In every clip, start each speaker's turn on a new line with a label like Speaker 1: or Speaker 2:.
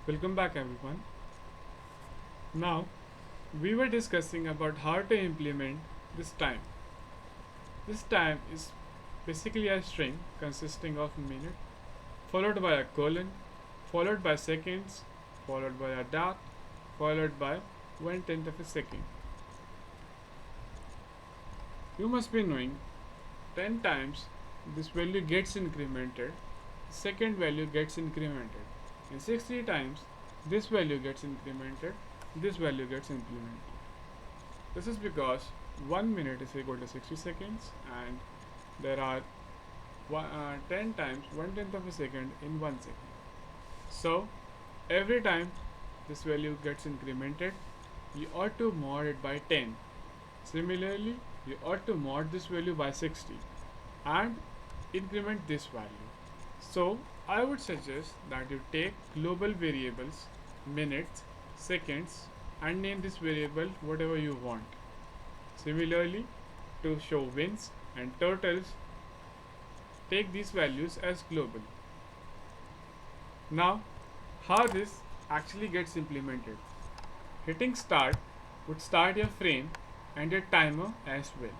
Speaker 1: Welcome back everyone. Now we were discussing about how to implement this time. This time is basically a string consisting of minute followed by a colon followed by seconds followed by a dot followed by 1/10 of a second. You must be knowing 10 times this value gets incremented, second value gets incremented, and 60 times this value gets incremented, this value gets implemented. This is because 1 minute is equal to 60 seconds and there are 10 times 1/10 of a second in 1 second. So every time this value gets incremented, you ought to mod it by 10. Similarly, you ought to mod this value by 60 and increment this value. So I would suggest that you take global variables, minutes, seconds, and name this variable whatever you want. Similarly, to show wins and totals, take these values as global. Now, how this actually gets implemented? Hitting start would start your frame and your timer as well.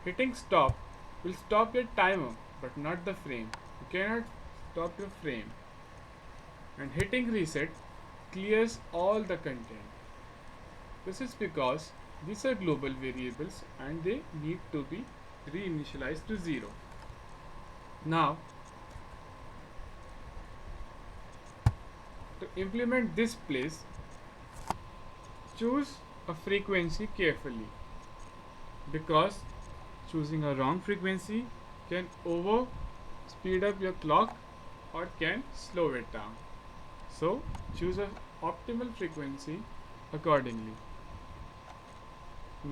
Speaker 1: Hitting stop will stop your timer but not the frame. You cannot stop your frame. And hitting reset clears all the content. This is because these are global variables and they need to be reinitialized to 0. Now, to implement this place, choose a frequency carefully because choosing a wrong frequency can over speed up your clock or can slow it down. So choose an optimal frequency accordingly.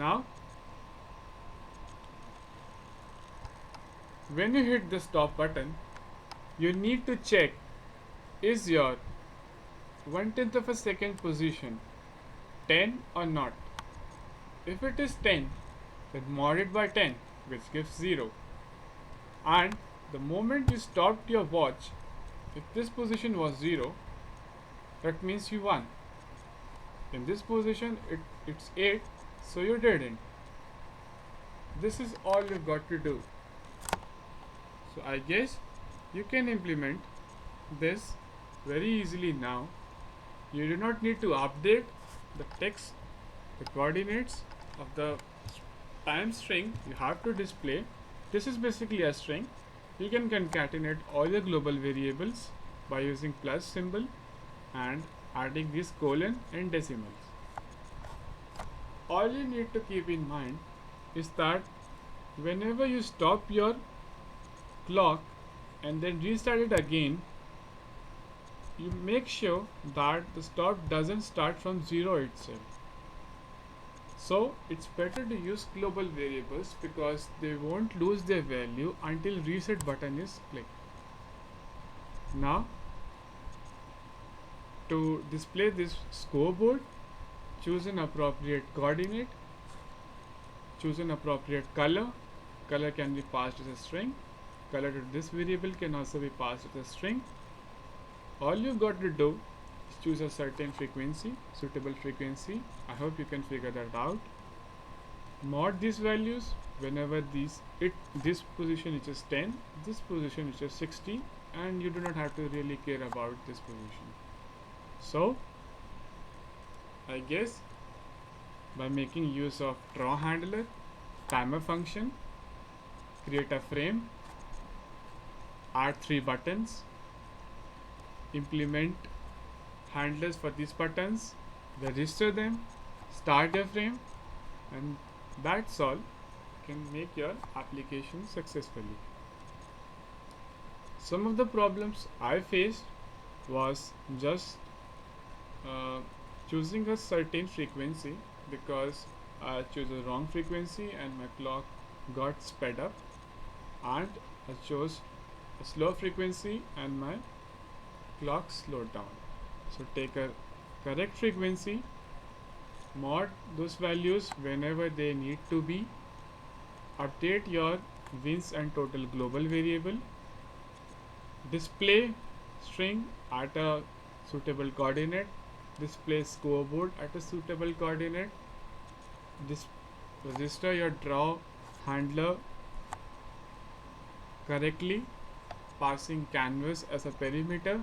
Speaker 1: Now when you hit the stop button, you need to check is your 1/10 of a second position 10 or not. If it is 10, then mod it by 10, which gives 0. And the moment you stopped your watch, if this position was 0, that means you won. In this position, it's 8, so you didn't. This is all you've got to do. So I guess you can implement this very easily now. You do not need to update the text, the coordinates of the time string you have to display. This is basically a string. You can concatenate all your global variables by using plus symbol and adding this colon and decimals. All you need to keep in mind is that whenever you stop your clock and then restart it again, you make sure that the stop doesn't start from 0 itself. So it's better to use global variables because they won't lose their value until reset button is clicked. Now to display this scoreboard, choose an appropriate coordinate, choose an appropriate color. Color can be passed as a string. Color to this variable can also be passed as a string. All you've got to do is choose a certain frequency, suitable frequency. I hope you can figure that out. Mod these values whenever this position is just 10, this position is just 60, and you do not have to really care about this position. So I guess by making use of draw handler, timer function, create a frame, add 3 buttons, implement handlers for these buttons, register them, start your frame, and that's all. You can make your application successfully. Some of the problems I faced was just choosing a certain frequency because I chose a wrong frequency and my clock got sped up, and I chose a slow frequency and my clock slowed down. So take a correct frequency, mod those values whenever they need to be, update your wins and total global variable, display string at a suitable coordinate, display scoreboard at a suitable coordinate, register your draw handler correctly, passing canvas as a perimeter,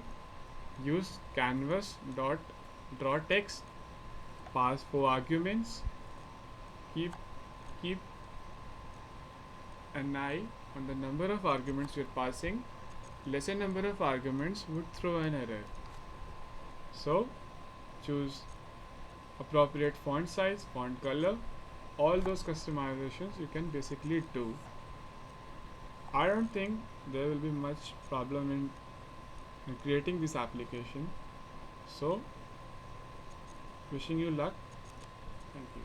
Speaker 1: use canvas dot draw text, pass 4 arguments, keep keep an eye on the number of arguments you're passing. Lesser number of arguments would throw an error. So choose appropriate font size, font color, all those customizations you can basically do. I don't think there will be much problem in creating this application. So wishing you luck. Thank you.